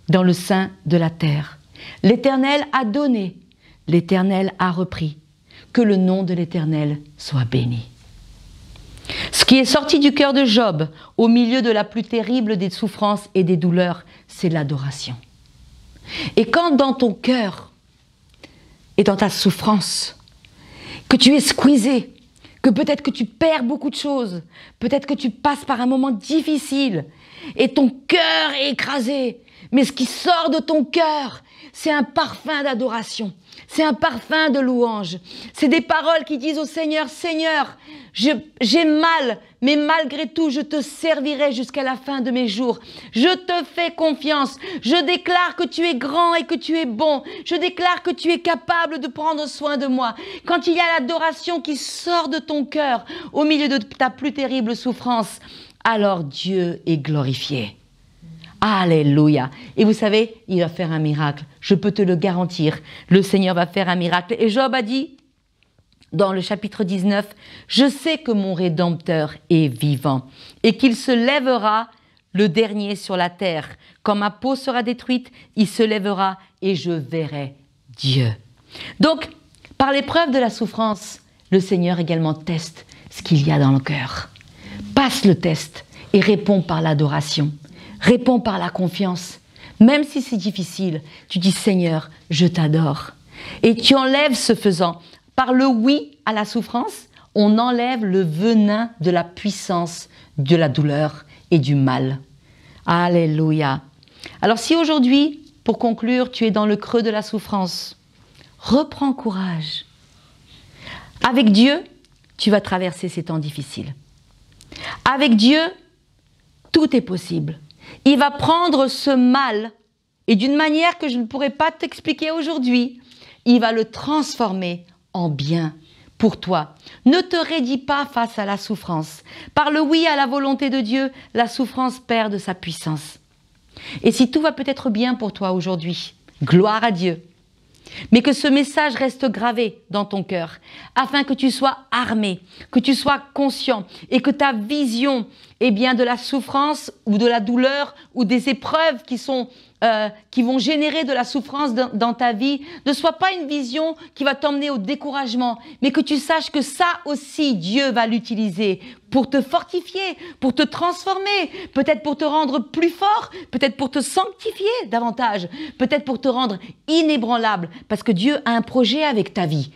dans le sein de la terre. L'Éternel a donné, l'Éternel a repris, que le nom de l'Éternel soit béni. » Ce qui est sorti du cœur de Job, au milieu de la plus terrible des souffrances et des douleurs, c'est l'adoration. Et quand dans ton cœur et dans ta souffrance, que tu es squeezé, que peut-être que tu perds beaucoup de choses, peut-être que tu passes par un moment difficile et ton cœur est écrasé, mais ce qui sort de ton cœur, c'est un parfum d'adoration, c'est un parfum de louange, c'est des paroles qui disent au Seigneur, « Seigneur, j'ai mal, mais malgré tout, je te servirai jusqu'à la fin de mes jours. Je te fais confiance, je déclare que tu es grand et que tu es bon, je déclare que tu es capable de prendre soin de moi. » Quand il y a l'adoration qui sort de ton cœur au milieu de ta plus terrible souffrance, alors Dieu est glorifié. Alléluia. Et vous savez, il va faire un miracle. Je peux te le garantir. Le Seigneur va faire un miracle. Et Job a dit, dans le chapitre 19, « Je sais que mon Rédempteur est vivant et qu'il se lèvera le dernier sur la terre. Quand ma peau sera détruite, il se lèvera et je verrai Dieu. » Donc, par l'épreuve de la souffrance, le Seigneur également teste ce qu'il y a dans le cœur. Passe le test et réponds par l'adoration. Réponds par la confiance. Même si c'est difficile, tu dis « Seigneur, je t'adore ». Et tu enlèves ce faisant. Par le oui à la souffrance, on enlève le venin de la puissance, de la douleur et du mal. Alléluia. Alors si aujourd'hui, pour conclure, tu es dans le creux de la souffrance, reprends courage. Avec Dieu, tu vas traverser ces temps difficiles. Avec Dieu, tout est possible. Il va prendre ce mal et d'une manière que je ne pourrais pas t'expliquer aujourd'hui, il va le transformer en bien pour toi. Ne te raidis pas face à la souffrance. Par le oui à la volonté de Dieu, la souffrance perd de sa puissance. Et si tout va peut-être bien pour toi aujourd'hui, gloire à Dieu. Mais que ce message reste gravé dans ton cœur, afin que tu sois armé, que tu sois conscient et que ta vision de la souffrance ou de la douleur ou des épreuves qui vont générer de la souffrance dans ta vie ne soit pas une vision qui va t'emmener au découragement, mais que tu saches que ça aussi, Dieu va l'utiliser pour te fortifier, pour te transformer, peut-être pour te rendre plus fort, peut-être pour te sanctifier davantage, peut-être pour te rendre inébranlable, parce que Dieu a un projet avec ta vie.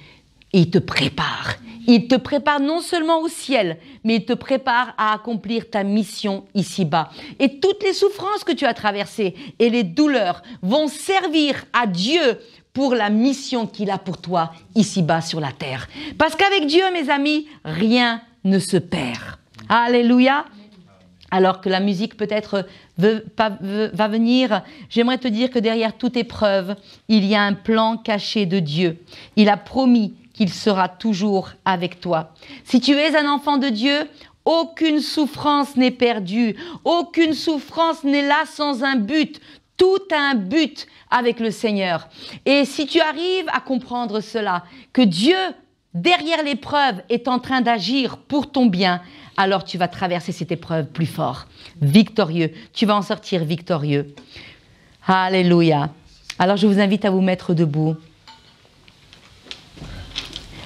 Et il te prépare. Il te prépare non seulement au ciel, mais il te prépare à accomplir ta mission ici-bas. Et toutes les souffrances que tu as traversées et les douleurs vont servir à Dieu pour la mission qu'il a pour toi ici-bas sur la terre. Parce qu'avec Dieu, mes amis, rien ne se perd. Alléluia. Alors que la musique peut-être va venir, j'aimerais te dire que derrière toute épreuve, il y a un plan caché de Dieu. Il a promis qu'il sera toujours avec toi. Si tu es un enfant de Dieu, aucune souffrance n'est perdue, aucune souffrance n'est là sans un but. Tout a un but avec le Seigneur. Et si tu arrives à comprendre cela, que Dieu, derrière l'épreuve, est en train d'agir pour ton bien, alors tu vas traverser cette épreuve plus fort, victorieux. Tu vas en sortir victorieux. Alléluia. Alors je vous invite à vous mettre debout.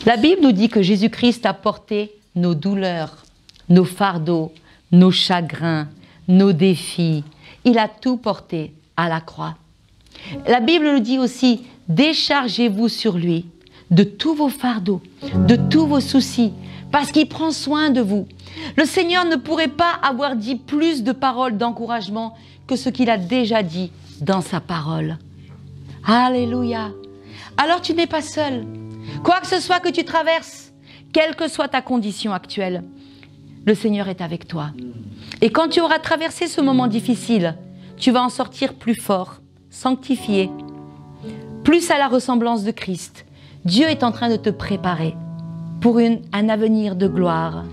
La Bible nous dit que Jésus-Christ a porté nos douleurs, nos fardeaux, nos chagrins, nos défis. Il a tout porté à la croix. La Bible nous dit aussi, déchargez-vous sur lui de tous vos fardeaux, de tous vos soucis, parce qu'il prend soin de vous. Le Seigneur ne pourrait pas avoir dit plus de paroles d'encouragement que ce qu'il a déjà dit dans sa parole. Alléluia. Alors tu n'es pas seul. Quoi que ce soit que tu traverses, quelle que soit ta condition actuelle, le Seigneur est avec toi. Et quand tu auras traversé ce moment difficile, tu vas en sortir plus fort, sanctifié, plus à la ressemblance de Christ. Dieu est en train de te préparer pour un avenir de gloire.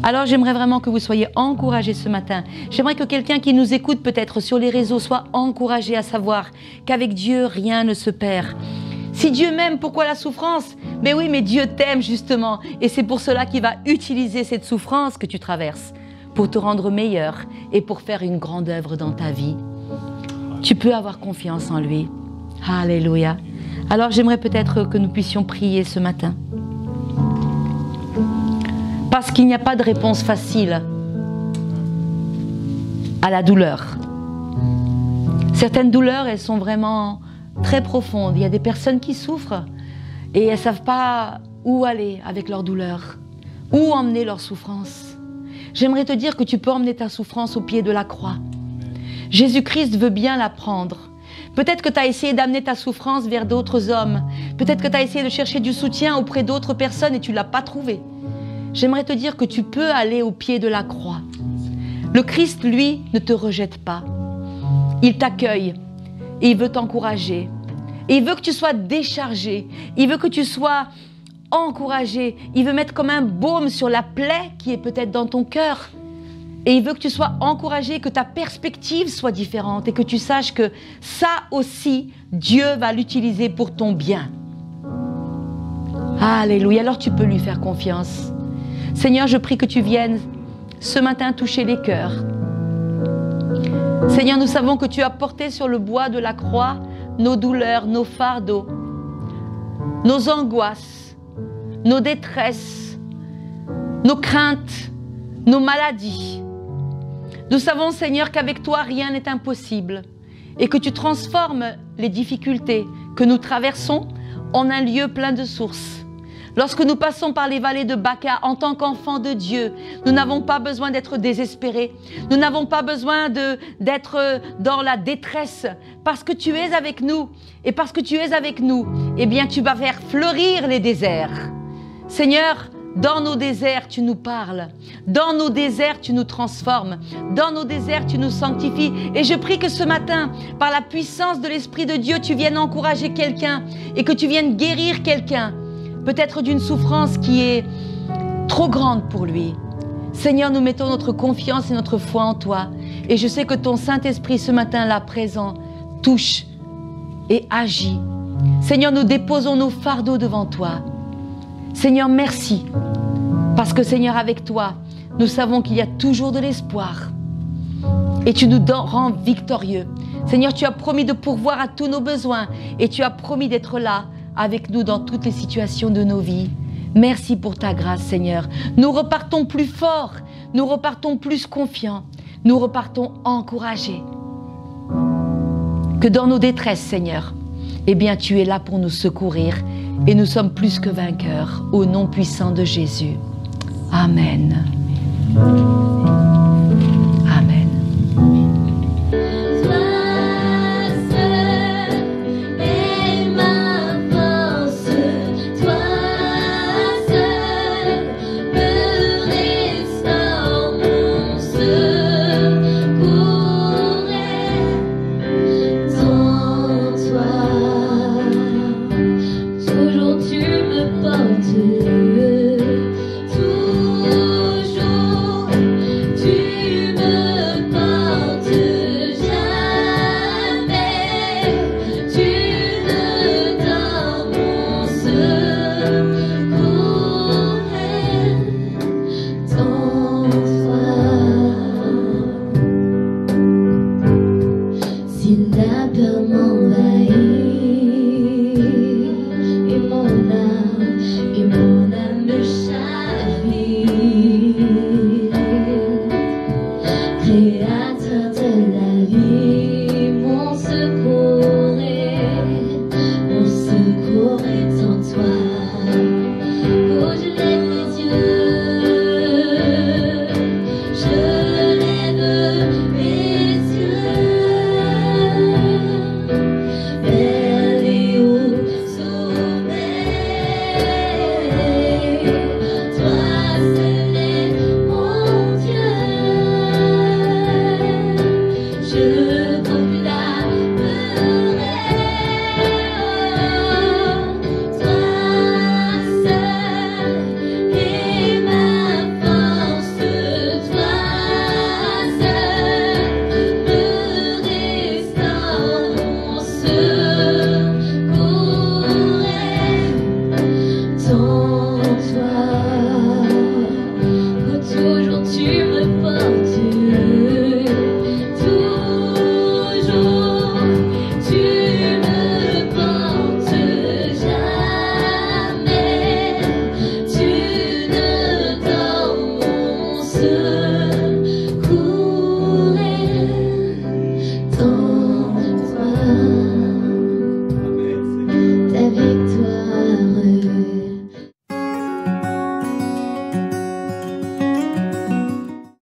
Alors j'aimerais vraiment que vous soyez encouragés ce matin. J'aimerais que quelqu'un qui nous écoute peut-être sur les réseaux soit encouragé à savoir qu'avec Dieu, rien ne se perd. Si Dieu m'aime, pourquoi la souffrance? Mais oui, mais Dieu t'aime justement. Et c'est pour cela qu'il va utiliser cette souffrance que tu traverses pour te rendre meilleur et pour faire une grande œuvre dans ta vie. Tu peux avoir confiance en lui. Alléluia. Alors j'aimerais peut-être que nous puissions prier ce matin. Parce qu'il n'y a pas de réponse facile à la douleur. Certaines douleurs, elles sont vraiment très profondes. Il y a des personnes qui souffrent et elles ne savent pas où aller avec leur douleur, où emmener leur souffrance. J'aimerais te dire que tu peux emmener ta souffrance au pied de la croix. Jésus-Christ veut bien la prendre. Peut-être que tu as essayé d'amener ta souffrance vers d'autres hommes. Peut-être que tu as essayé de chercher du soutien auprès d'autres personnes et tu ne l'as pas trouvé. J'aimerais te dire que tu peux aller au pied de la croix. Le Christ, lui, ne te rejette pas. Il t'accueille et il veut t'encourager. Et il veut que tu sois déchargé. Il veut que tu sois encouragé. Il veut mettre comme un baume sur la plaie qui est peut-être dans ton cœur. Et il veut que tu sois encouragé, que ta perspective soit différente et que tu saches que ça aussi, Dieu va l'utiliser pour ton bien. Alléluia. Alors tu peux lui faire confiance. Seigneur, je prie que tu viennes ce matin toucher les cœurs. Seigneur, nous savons que tu as porté sur le bois de la croix nos douleurs, nos fardeaux, nos angoisses, nos détresses, nos craintes, nos maladies. Nous savons, Seigneur, qu'avec toi, rien n'est impossible et que tu transformes les difficultés que nous traversons en un lieu plein de sources. Lorsque nous passons par les vallées de Baca en tant qu'enfants de Dieu, nous n'avons pas besoin d'être désespérés. Nous n'avons pas besoin d'être dans la détresse parce que tu es avec nous. Et parce que tu es avec nous, eh bien, tu vas faire fleurir les déserts. Seigneur, dans nos déserts, tu nous parles. Dans nos déserts, tu nous transformes. Dans nos déserts, tu nous sanctifies. Et je prie que ce matin, par la puissance de l'Esprit de Dieu, tu viennes encourager quelqu'un et que tu viennes guérir quelqu'un. Peut-être d'une souffrance qui est trop grande pour lui. Seigneur, nous mettons notre confiance et notre foi en toi. Et je sais que ton Saint-Esprit ce matin, là présent, touche et agit. Seigneur, nous déposons nos fardeaux devant toi. Seigneur, merci. Parce que Seigneur, avec toi, nous savons qu'il y a toujours de l'espoir. Et tu nous rends victorieux. Seigneur, tu as promis de pourvoir à tous nos besoins. Et tu as promis d'être là avec nous dans toutes les situations de nos vies. Merci pour ta grâce, Seigneur. Nous repartons plus forts, nous repartons plus confiants, nous repartons encouragés. Que dans nos détresses, Seigneur, eh bien, tu es là pour nous secourir et nous sommes plus que vainqueurs au nom puissant de Jésus. Amen. Amen. Toujours tu me portes.